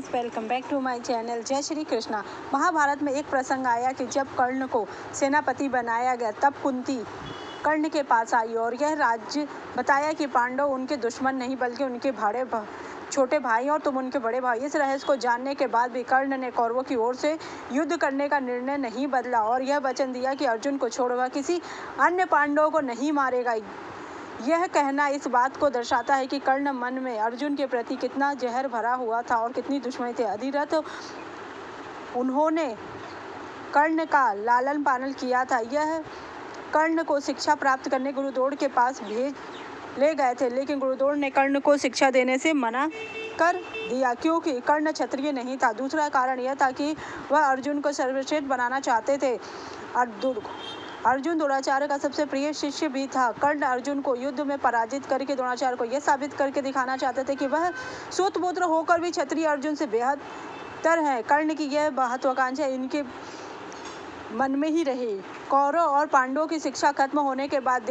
Friends, welcome back to my channel. जय श्री कृष्णा। महाभारत में एक प्रसंग आया कि जब कर्ण को सेनापति बनाया गया तब कुंती कर्ण के पास आई और यह राज्य बताया कि पांडव उनके दुश्मन नहीं बल्कि उनके छोटे भाई और तुम उनके बड़े भाई। इस रहस्य को जानने के बाद भी कर्ण ने कौरवों की ओर से युद्ध करने का निर्णय नहीं बदला और यह वचन दिया कि अर्जुन को छोड़ वह किसी अन्य पांडव को नहीं मारेगा। यह कहना इस बात को दर्शाता है कि कर्ण मन में अर्जुन के प्रति कितना जहर भरा हुआ था और कितनी दुश्मनी थी। अधिरथ उन्होंने कर्ण का लालन पालन किया था। यह कर्ण को शिक्षा प्राप्त करने गुरुद्रोण के पास ले गए थे, लेकिन गुरुद्रोण ने कर्ण को शिक्षा देने से मना कर दिया क्योंकि कर्ण क्षत्रिय नहीं था। दूसरा कारण यह था कि वह अर्जुन को सर्वश्रेष्ठ बनाना चाहते थे। अर्जुन द्रोणाचार्य का सबसे प्रिय शिष्य भी था। कर्ण अर्जुन को युद्ध में पराजित करके द्रोणाचार्य को यह साबित करके दिखाना चाहते थे कि वह सूतपुत्र होकर भी क्षत्रिय अर्जुन से बेहतर है। कर्ण की यह महत्वाकांक्षा इनके मन में ही रही। कौरव और पांडवों की शिक्षा खत्म होने के बाद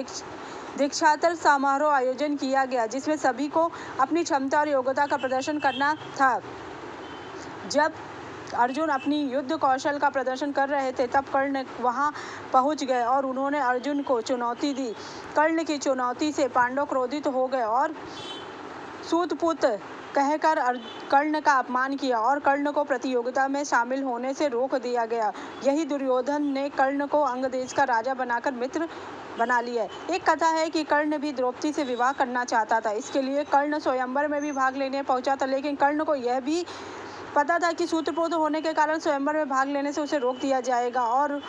दीक्षांतर समारोह आयोजन किया गया, जिसमें सभी को अपनी क्षमता और योग्यता का प्रदर्शन करना था। जब अर्जुन अपनी युद्ध कौशल का प्रदर्शन कर रहे थे तब कर्ण वहां पहुंच गए और उन्होंने अर्जुन को चुनौती दी। कर्ण की चुनौती से पांडव क्रोधित हो गए और सूतपुत्र कहकर कर्ण का अपमान किया और कर्ण को प्रतियोगिता में शामिल होने से रोक दिया गया। यही दुर्योधन ने कर्ण को अंग देश का राजा बनाकर मित्र बना लिया। एक कथा है कि कर्ण भी द्रौपदी से विवाह करना चाहता था। इसके लिए कर्ण स्वयंवर में भी भाग लेने पहुंचा था, लेकिन कर्ण को यह भी पता था कि सूत्रपुत्र होने के कारण स्वयंवर में भाग लेने से उसे रोक दिया जाएगा और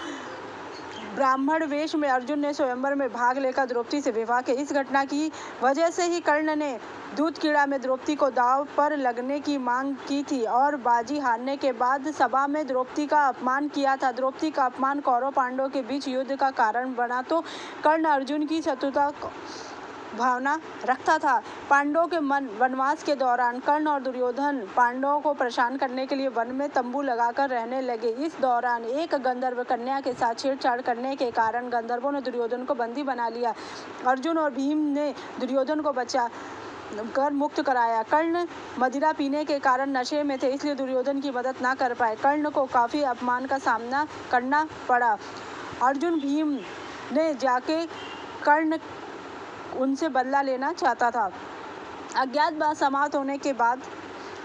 ब्राह्मण वेश में अर्जुन ने स्वयंवर में भाग लेकर द्रौपदी से विवाह किया। इस घटना की वजह से ही कर्ण ने दूध कीड़ा में द्रौपदी को दांव पर लगने की मांग की थी और बाजी हारने के बाद सभा में द्रौपदी का अपमान किया था। द्रौपदी का अपमान कौरव पांडवों के बीच युद्ध का कारण बना तो कर्ण अर्जुन की शत्रुता भावना रखता था। पांडवों के वनवास के दौरान कर्ण और दुर्योधन पांडवों को परेशान करने के लिए वन में तंबू लगाकर रहने लगे। इस दौरान एक गंधर्व कन्या के साथ छेड़छाड़ करने के कारण गंधर्वों ने दुर्योधन को बंदी बना लिया। अर्जुन और भीम ने दुर्योधन को बचा कर मुक्त कराया। कर्ण मदिरा पीने के कारण नशे में थे, इसलिए दुर्योधन की मदद ना कर पाए। कर्ण को काफी अपमान का सामना करना पड़ा। अर्जुन भीम ने जाके कर्ण उनसे बदला लेना चाहता था। अज्ञातवास समाप्त होने के बाद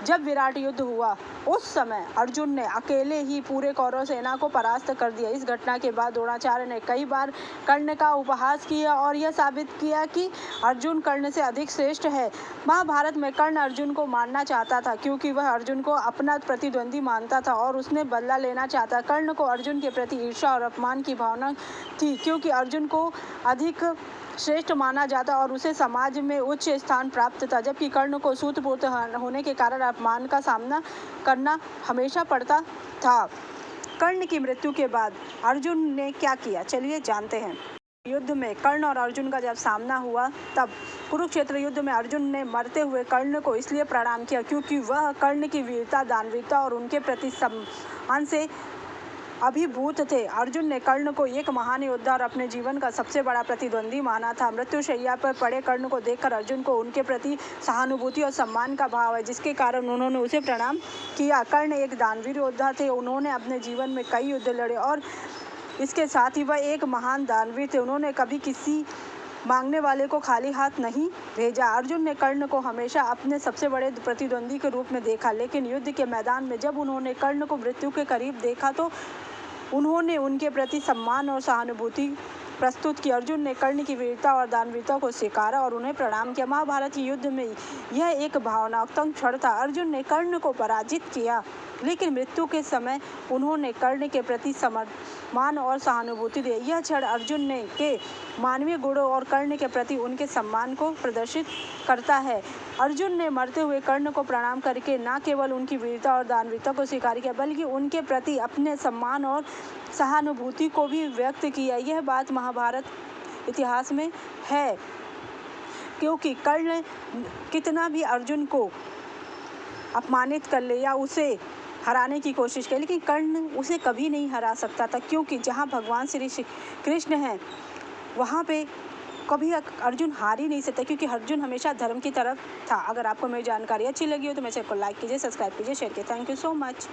जब विराट युद्ध हुआ उस समय अर्जुन ने अकेले ही पूरे कौरव सेना को परास्त कर दिया। इस घटना के बाद द्रोणाचार्य ने कई बार कर्ण का उपहास किया और यह साबित किया कि अर्जुन कर्ण से अधिक श्रेष्ठ है। महाभारत में कर्ण अर्जुन को मारना चाहता था क्योंकि वह अर्जुन को अपना प्रतिद्वंदी मानता था और उसने बदला लेना चाहता। कर्ण को अर्जुन के प्रति ईर्ष्या और अपमान की भावना थी क्योंकि अर्जुन को अधिक श्रेष्ठ माना जाता और उसे समाज में उच्च स्थान प्राप्त था, जबकि कर्ण को सूतपुत्र होने के कारण अपमान का सामना करना हमेशा पड़ता था। कर्ण की मृत्यु के बाद अर्जुन ने क्या किया, चलिए जानते हैं। युद्ध में कर्ण और अर्जुन का जब सामना हुआ तब कुरुक्षेत्र युद्ध में अर्जुन ने मरते हुए कर्ण को इसलिए प्रणाम किया क्योंकि वह कर्ण की वीरता, दानवीरता और उनके प्रति सम्मान से अभिभूत थे। अर्जुन ने कर्ण को एक महान योद्धा और अपने जीवन का सबसे बड़ा प्रतिद्वंदी माना था। मृत्युशैया पर पड़े कर्ण को देखकर अर्जुन को उनके प्रति सहानुभूति और सम्मान का भाव है, जिसके कारण उन्होंने उसे प्रणाम किया। कर्ण एक दानवीर योद्धा थे। उन्होंने अपने जीवन में कई युद्ध लड़े और इसके साथ ही वह एक महान दानवीर थे। उन्होंने कभी किसी मांगने वाले को खाली हाथ नहीं भेजा। अर्जुन ने कर्ण को हमेशा अपने सबसे बड़े प्रतिद्वंदी के रूप में देखा, लेकिन युद्ध के मैदान में जब उन्होंने कर्ण को मृत्यु के करीब देखा तो उन्होंने उनके प्रति सम्मान और सहानुभूति प्रस्तुत की। अर्जुन ने कर्ण की वीरता और दानवीरता को स्वीकारा और उन्हें प्रणाम किया। महाभारत के युद्ध में यह एक भावनात्मक क्षण था। अर्जुन ने कर्ण को पराजित किया, लेकिन मृत्यु के समय उन्होंने कर्ण के प्रति सम्मान और सहानुभूति दी। यह क्षण अर्जुन ने के मानवीय गुणों और कर्ण के प्रति उनके सम्मान को प्रदर्शित करता है। अर्जुन ने मरते हुए कर्ण को प्रणाम करके न केवल उनकी वीरता और दानवीरता को स्वीकार किया, बल्कि उनके प्रति अपने सम्मान और सहानुभूति को भी व्यक्त किया। यह बात महाभारत इतिहास में है क्योंकि कर्ण कितना भी अर्जुन को अपमानित कर ले या उसे हराने की कोशिश की, लेकिन कर्ण उसे कभी नहीं हरा सकता था क्योंकि जहाँ भगवान श्री कृष्ण हैं वहाँ पे कभी अर्जुन हार ही नहीं सकता, क्योंकि अर्जुन हमेशा धर्म की तरफ था। अगर आपको मेरी जानकारी अच्छी लगी हो तो मेरे चैनल को लाइक कीजिए, सब्सक्राइब कीजिए, शेयर कीजिए। Thank you so much.